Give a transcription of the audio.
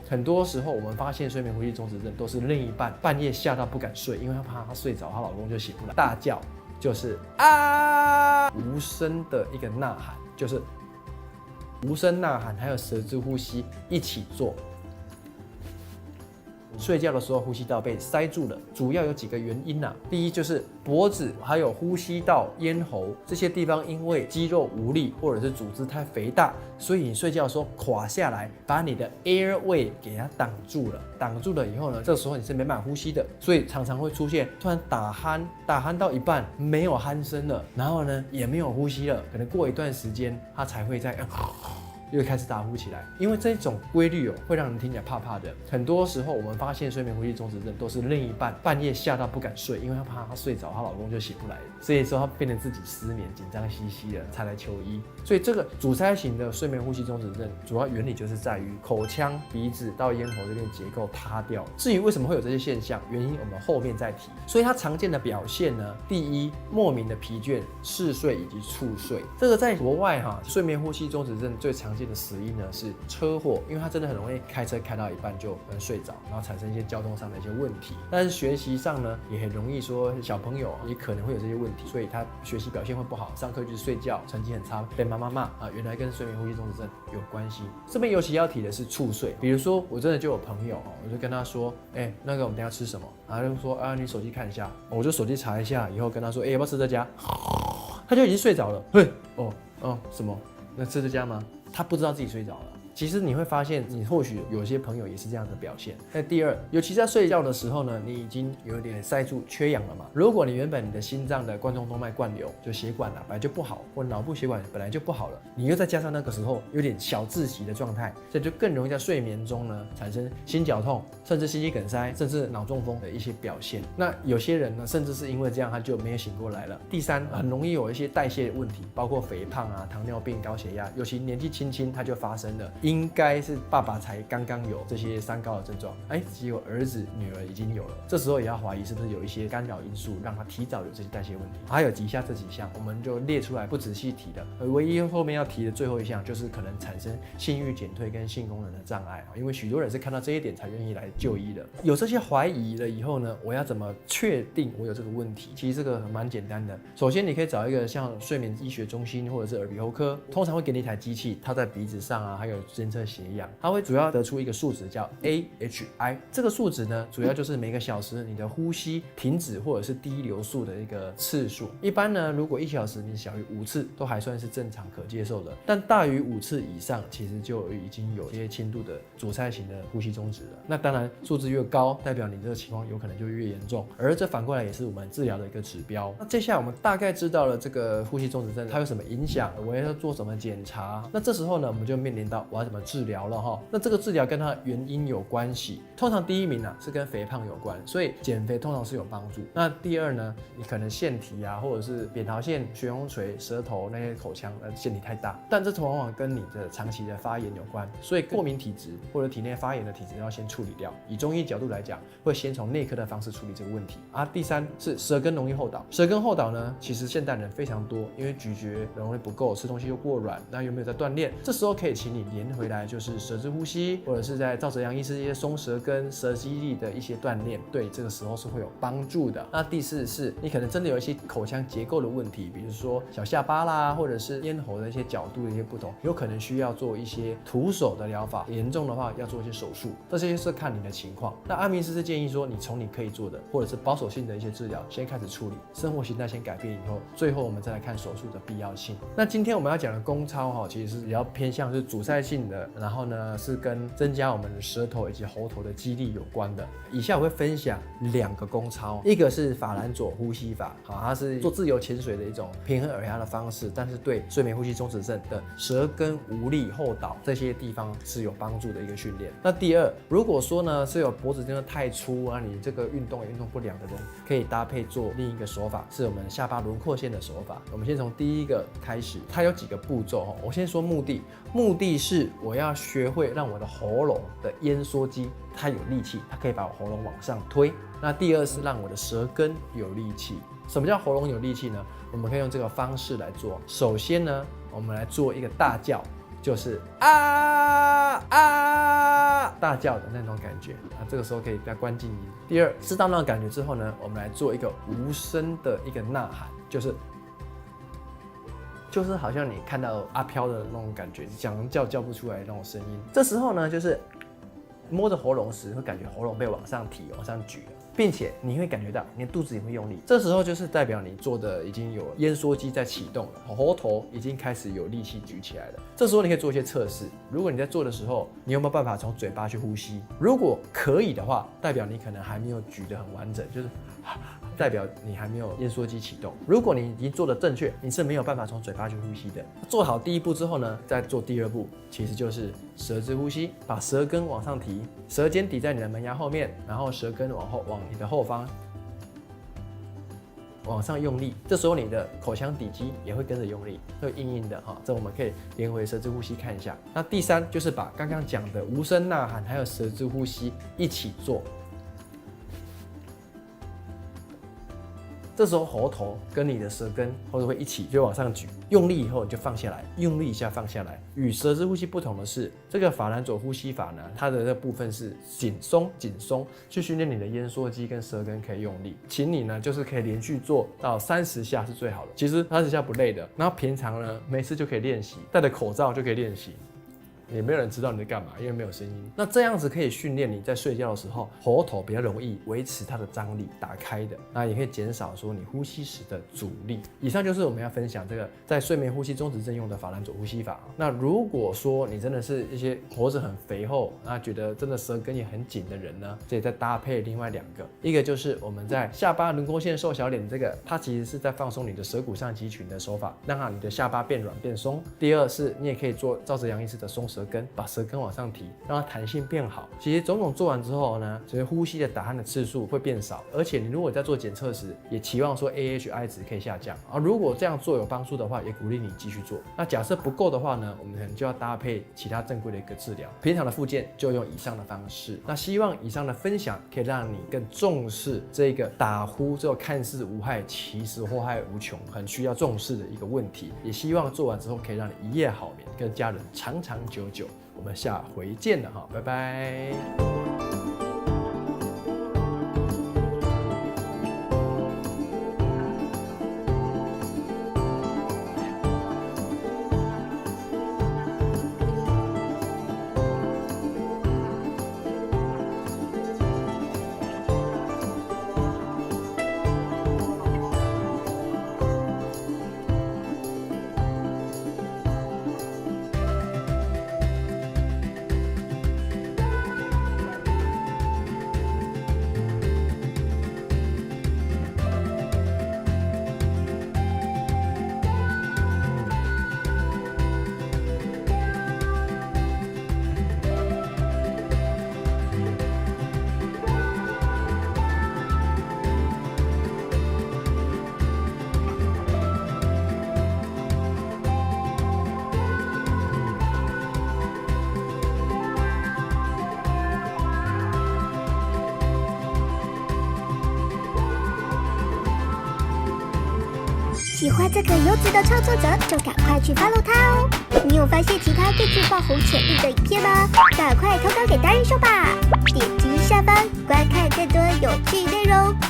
很多时候我们发现睡眠呼吸中止症都是另一半半夜吓到不敢睡，因为她怕她睡着，她老公就醒不来，大叫就是啊，无声的一个呐喊，就是无声呐喊，还有舌质呼吸一起做。睡觉的时候呼吸道被塞住了，主要有几个原因啊。第一就是脖子还有呼吸道、咽喉这些地方因为肌肉无力或者是组织太肥大，所以你睡觉的时候垮下来，把你的 airway 给它挡住了。挡住了以后呢，这时候你是没办法呼吸的，所以常常会出现突然打鼾到一半没有鼾声了，然后呢也没有呼吸了，可能过一段时间它才会再又开始打呼起来，因为这种规律会让人听起来怕怕的。很多时候我们发现睡眠呼吸中止症都是另一半半夜吓到不敢睡，因为她怕她睡着，她老公就醒不来，所以说她变成自己失眠，紧张兮兮的才来求医。所以这个阻塞型的睡眠呼吸中止症主要原理就是在于口腔、鼻子到咽喉这边结构塌掉。至于为什么会有这些现象，原因我们后面再提。所以它常见的表现呢，第一，莫名的疲倦、嗜睡以及猝睡。这个在国外睡眠呼吸中止症最常见的死因呢是车祸，因为他真的很容易开车开到一半就可能睡着，然后产生一些交通上的一些问题。但是学习上呢，也很容易说小朋友也可能会有这些问题，所以他学习表现会不好，上课就是睡觉，成绩很差，被妈妈骂啊，原来跟睡眠呼吸中止症有关系。这边尤其要提的是猝睡，比如说我真的就有朋友我就跟他说，那个我们等一下吃什么？然后他就说啊，你手机看一下，我就手机查一下，以后跟他说，要不要吃这家？他就已经睡着了。什么？那吃这家吗？他不知道自己睡着了。其实你会发现，你或许有些朋友也是这样的表现。那第二，尤其在睡觉的时候呢，你已经有点塞住、缺氧了嘛。如果你原本你的心脏的冠状动脉灌流，就血管本来就不好，或脑部血管本来就不好了，你又再加上那个时候有点小窒息的状态，这就更容易在睡眠中呢产生心绞痛，甚至心肌梗塞，甚至脑中风的一些表现。那有些人呢，甚至是因为这样他就没有醒过来了。第三，很容易有一些代谢问题，包括肥胖啊、糖尿病、高血压，尤其年纪轻轻他就发生了。应该是爸爸才刚刚有这些三高的症状，结果儿子女儿已经有了，这时候也要怀疑是不是有一些干扰因素让他提早有这些代谢问题。还有以下这几项我们就列出来不仔细提的，唯一后面要提的最后一项就是可能产生性欲减退跟性功能的障碍，因为许多人是看到这一点才愿意来就医的。有这些怀疑了以后呢，我要怎么确定我有这个问题？其实这个蛮简单的，首先你可以找一个像睡眠医学中心或者是耳鼻喉科，通常会给你一台机器套在鼻子上啊，还有监测血氧，它会主要得出一个数值叫 AHI。 这个数值呢，主要就是每个小时你的呼吸停止或者是低流速的一个次数。一般呢，如果1小时你小于5次都还算是正常可接受的，但大于5次以上，其实就已经有一些轻度的阻塞型的呼吸中止了。那当然数字越高，代表你这个情况有可能就越严重，而这反过来也是我们治疗的一个指标。那接下来我们大概知道了这个呼吸中止症它有什么影响，我要做什么检查。那这时候呢，我们就面临到我要怎么治疗了哈。那这个治疗跟它的原因有关系，通常第一名是跟肥胖有关，所以减肥通常是有帮助。那第二呢，你可能腺体啊，或者是扁桃腺、悬雍垂、舌头那些口腔腺体太大，但这往往跟你的长期的发炎有关，所以过敏体质或者体内发炎的体质要先处理掉。以中医角度来讲，会先从内科的方式处理这个问题啊。第三是舌根容易后倒，舌根后倒呢，其实现代人非常多，因为咀嚼容易不够，吃东西又过软，那有没有在锻炼？这时候可以请你连回来，就是舌质呼吸，或者是在赵哲阳医师一些松舌根、舌肌力的一些锻炼，对这个时候是会有帮助的。那第四是你可能真的有一些口腔结构的问题，比如说小下巴啦，或者是咽喉的一些角度的一些不同，有可能需要做一些徒手的疗法，严重的话要做一些手术，这些是看你的情况。那阿明师是建议说，你从你可以做的，或者是保守性的一些治疗先开始处理，生活形态先改变以后，最后我们再来看手术的必要性。那今天我们要讲的公操其实是比较偏向是阻塞性的，然后呢是跟增加我们的舌头以及喉头的肌力有关的。以下我会分享2个公操，一个是法兰佐呼吸法，它是做自由潜水的一种平衡耳压的方式，但是对睡眠呼吸中止症的舌根无力、后倒这些地方是有帮助的一个训练。那第二，如果说呢是有脖子真的太粗啊，你这个运动也运动不良的人，可以搭配做另一个手法，是我们下巴轮廓线的手法。我们先从第一个开始，它有几个步骤我先说目的是我要学会让我的喉咙的咽缩肌它有力气，它可以把我喉咙往上推。那第二是让我的舌根有力气。什么叫喉咙有力气呢？我们可以用这个方式来做。首先呢，我们来做一个大叫，就是啊啊大叫的那种感觉啊，这个时候可以再关静音。第二，知道那种感觉之后呢，我们来做一个无声的一个呐喊，就是好像你看到阿飘的那种感觉，想叫不出来的那种声音。这时候呢，就是摸着喉咙时会感觉喉咙被往上提、往上举了，并且你会感觉到你的肚子也会用力。这时候就是代表你做的已经有咽缩肌在启动了，喉头已经开始有力气举起来了。这时候你可以做一些测试。如果你在做的时候，你有没有办法从嘴巴去呼吸？如果可以的话，代表你可能还没有举得很完整，就是代表你还没有咽缩肌启动。如果你已经做得正确，你是没有办法从嘴巴去呼吸的。做好第一步之后呢，再做第二步，其实就是舌质呼吸，把舌根往上提，舌尖抵在你的门牙后面，然后舌根往你的后方往上用力。这时候你的口腔底肌也会跟着用力，会硬硬的哈。这我们可以连回舌质呼吸看一下。那第三就是把刚刚讲的无声呐喊还有舌质呼吸一起做。这时候喉头跟你的舌根或者会一起就往上举，用力以后你就放下来，用力一下放下来。与舌质呼吸不同的是，这个法兰佐呼吸法呢，它的这部分是紧松，去训练你的咽缩肌跟舌根可以用力。请你呢就是可以连续做到30下是最好的，其实30下不累的。然后平常呢每次就可以练习，戴着口罩就可以练习。也没有人知道你在干嘛，因为没有声音。那这样子可以训练你在睡觉的时候，喉头比较容易维持它的张力打开的，那也可以减少说你呼吸时的阻力。以上就是我们要分享这个在睡眠呼吸中止症用的法兰佐呼吸法。那如果说你真的是一些脖子很肥厚，那觉得真的舌根也很紧的人呢，可以再搭配另外2个，一个就是我们在下巴轮廓线瘦小脸这个，它其实是在放松你的舌骨上肌群的手法，让你的下巴变软变松。第二是你也可以做赵哲阳医师的松舌根，把舌根往上提，让它弹性变好。其实种种做完之后呢，其实呼吸的打鼾的次数会变少，而且你如果在做检测时，也期望说 AHI 值可以下降啊。如果这样做有帮助的话，也鼓励你继续做。那假设不够的话呢，我们可能就要搭配其他正规的一个治疗。平常的复健就用以上的方式。那希望以上的分享可以让你更重视这个打呼这个看似无害，其实祸害无穷，很需要重视的一个问题。也希望做完之后可以让你一夜好眠，跟家人长长久久。我们下回见了哈，拜拜。喜欢这个优质的创作者，就赶快去 follow 他哦！你有发现其他更具爆红潜力的影片吗？赶快投稿给达人秀吧！点击下方观看更多有趣内容。